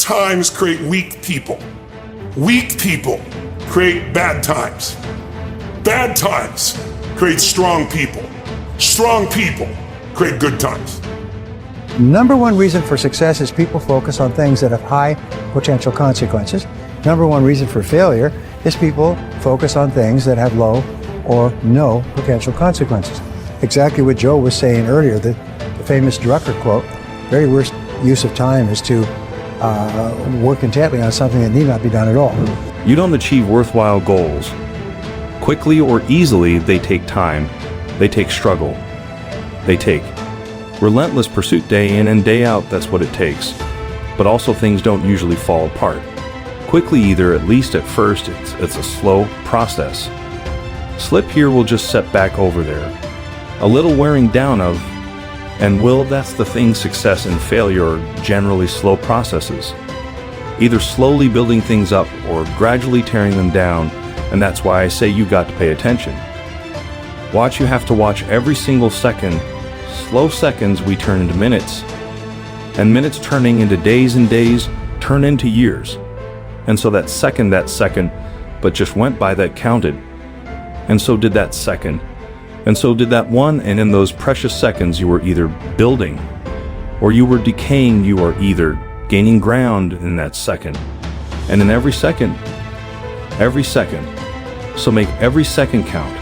times create weak people. Weak people create bad times. Bad times create strong people. Strong people create good times. Number one reason for success is people focus on things that have high potential consequences. Number one reason for failure is people focus on things that have low or no potential consequences. Exactly what Joe was saying earlier, the famous Drucker quote, very worst use of time is to work intently on something that need not be done at all. You don't achieve worthwhile goals quickly or easily. They take time, they take struggle, they take relentless pursuit day in and day out. That's what it takes. But also things don't usually fall apart quickly either, at least at first. It's a slow process. Slip here will just set back over there. A little wearing down of, and that's the thing, success and failure are generally slow processes. Either slowly building things up or gradually tearing them down, and that's why I say you got to pay attention. You have to watch every single second. Slow seconds we turn into minutes, and minutes turning into days, and days turn into years. And so that second, but just went by, that counted. And so did that second. And so did that one, and in those precious seconds you were either building or you were decaying. You are either gaining ground in that second. And in every second. So make every second count.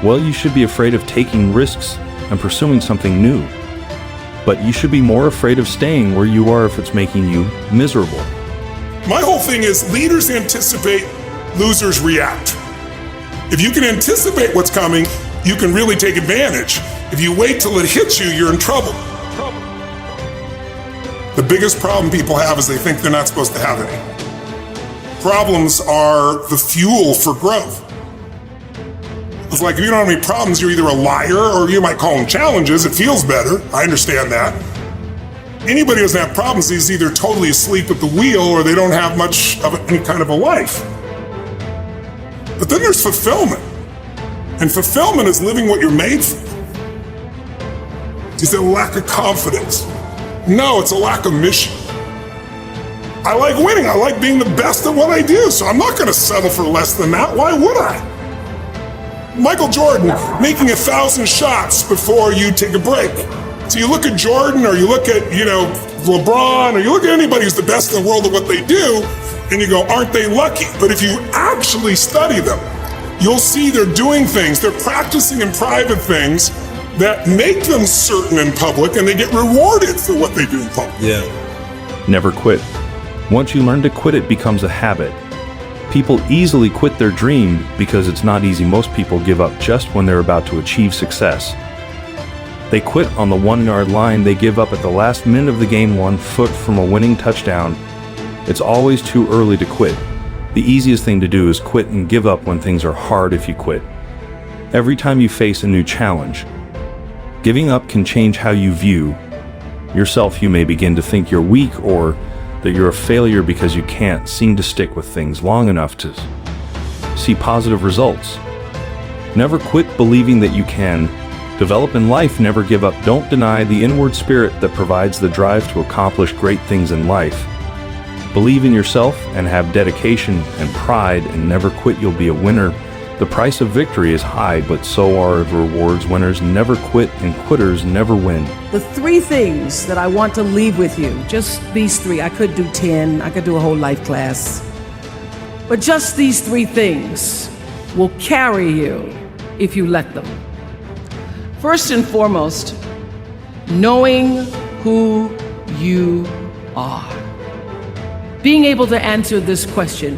Well, you should be afraid of taking risks and pursuing something new. But you should be more afraid of staying where you are if it's making you miserable. My whole thing is leaders anticipate, losers react. If you can anticipate what's coming, you can really take advantage. If you wait till it hits you, you're in trouble. The biggest problem people have is they think they're not supposed to have any. Problems are the fuel for growth. It's like if you don't have any problems, you're either a liar, or you might call them challenges. It feels better. I understand that. Anybody who doesn't have problems is either totally asleep at the wheel or they don't have much of any kind of a life. But then there's fulfillment. And fulfillment is living what you're made for. Is it a lack of confidence? No, it's a lack of mission. I like winning. I like being the best at what I do. So I'm not going to settle for less than that. Why would I? Michael Jordan making 1,000 shots before you take a break. So you look at Jordan, or you look at, LeBron, or you look at anybody who's the best in the world at what they do, and you go, aren't they lucky? But if you actually study them, you'll see they're doing things, they're practicing in private things that make them certain in public, and they get rewarded for what they do in public. Yeah. Never quit. Once you learn to quit, it becomes a habit. People easily quit their dream because it's not easy. Most people give up just when they're about to achieve success. They quit on the 1-yard line. They give up at the last minute of the game, 1 foot from a winning touchdown. It's always too early to quit. The easiest thing to do is quit and give up when things are hard. If you quit every time you face a new challenge, giving up can change how you view yourself. You may begin to think you're weak, or that you're a failure because you can't seem to stick with things long enough to see positive results. Never quit believing that you can develop in life. Never give up. Don't deny the inward spirit that provides the drive to accomplish great things in life. Believe in yourself and have dedication and pride, and never quit. You'll be a winner. The price of victory is high, but so are the rewards. Winners never quit, and quitters never win. The 3 things that I want to leave with you, just these 3. I could do 10, I could do a whole life class. But just these 3 things will carry you if you let them. First and foremost, knowing who you are. Being able to answer this question,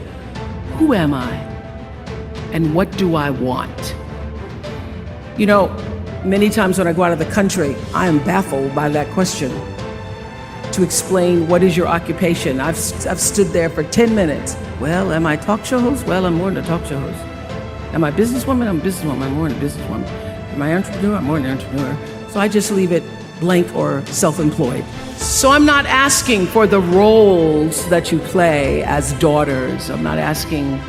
who am I? And what do I want? Many times when I go out of the country, I am baffled by that question. To explain what is your occupation, I've stood there for 10 minutes. Well, am I a talk show host? Well, I'm more than a talk show host. Am I a businesswoman? I'm a businesswoman. I'm more than a businesswoman. Am I an entrepreneur? I'm more than an entrepreneur. So I just leave it blank or self-employed. So I'm not asking for the roles that you play as daughters. I'm not asking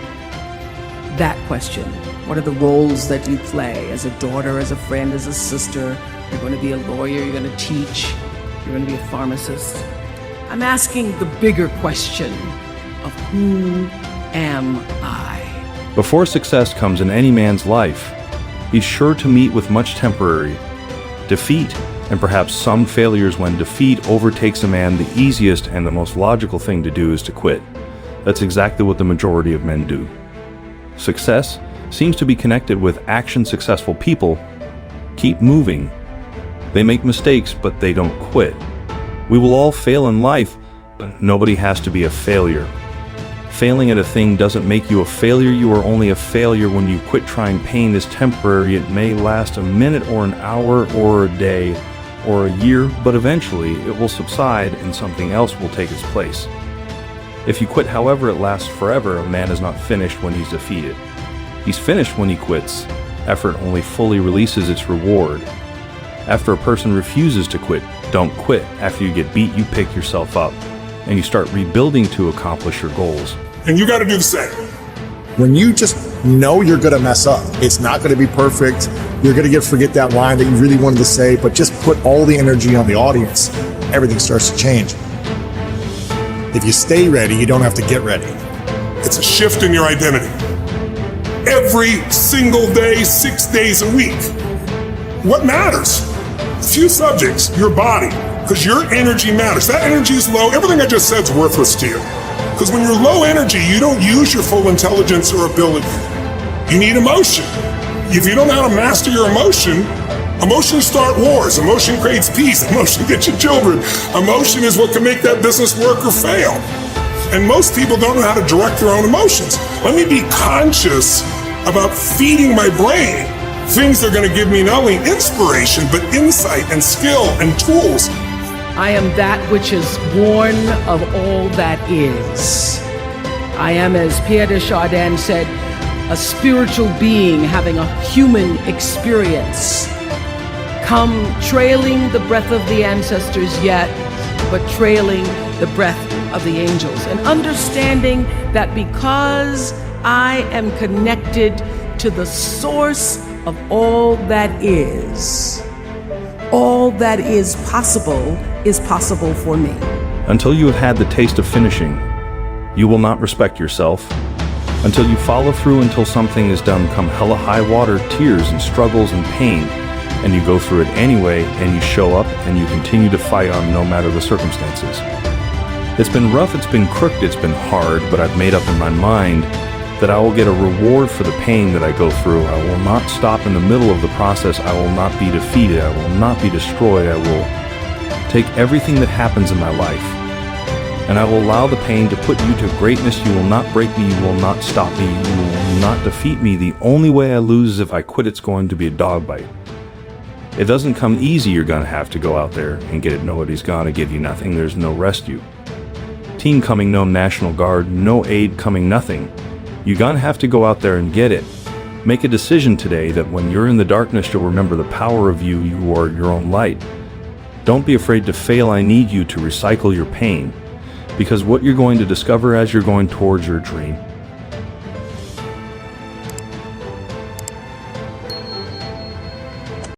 that question. What are the roles that you play as a daughter, as a friend, as a sister? You're going to be a lawyer, you're going to teach, you're going to be a pharmacist. I'm asking the bigger question of who am I? Before success comes in any man's life, he's sure to meet with much temporary defeat, and perhaps some failures. When defeat overtakes a man, the easiest and the most logical thing to do is to quit. That's exactly what the majority of men do. Success seems to be connected with action. Successful people keep moving. They make mistakes, but they don't quit. We will all fail in life, but nobody has to be a failure. Failing at a thing doesn't make you a failure. You are only a failure when you quit trying. Pain is temporary. It may last a minute or an hour or a day or a year, but eventually it will subside and something else will take its place. If you quit, however, it lasts forever. A man is not finished when he's defeated. He's finished when he quits. Effort only fully releases its reward. After a person refuses to quit, don't quit. After you get beat, you pick yourself up and you start rebuilding to accomplish your goals. And you got to do the same. When you just know you're going to mess up, it's not going to be perfect. You're going to forget that line that you really wanted to say, but just put all the energy on the audience. Everything starts to change. If you stay ready, you don't have to get ready. It's a shift in your identity. Every single day, 6 days a week. What matters? Few subjects, your body, because your energy matters. That energy is low. Everything I just said is worthless to you. Because when you're low energy, you don't use your full intelligence or ability. You need emotion. If you don't know how to master your emotion, emotions start wars. Emotion creates peace. Emotion gets you children. Emotion is what can make that business work or fail. And most people don't know how to direct their own emotions. Let me be conscious about feeding my brain things that are going to give me not only inspiration, but insight and skill and tools. I am that which is born of all that is. I am, as Pierre de Chardin said, a spiritual being having a human experience. Come trailing the breath of the ancestors yet, but trailing the breath of the angels. And understanding that because I am connected to the source of all that is possible for me. Until you have had the taste of finishing, you will not respect yourself. Until you follow through, until something is done, come hella high water, tears and struggles and pain, and you go through it anyway, and you show up and you continue to fight on no matter the circumstances. It's been rough, it's been crooked, it's been hard, but I've made up in my mind that I will get a reward for the pain that I go through. I will not stop in the middle of the process. I will not be defeated. I will not be destroyed. I will take everything that happens in my life, and I will allow the pain to put you to greatness. You will not break me. You will not stop me. You will not defeat me. The only way I lose is if I quit. It's going to be a dog bite. It doesn't come easy. You're going to have to go out there and get it. Nobody's going to give you nothing. There's no rescue. Team coming, no National Guard, no aid coming, nothing. You're gonna have to go out there and get it. Make a decision today that when you're in the darkness, you'll remember the power of you. You are your own light. Don't be afraid to fail. I need you to recycle your pain, because what you're going to discover as you're going towards your dream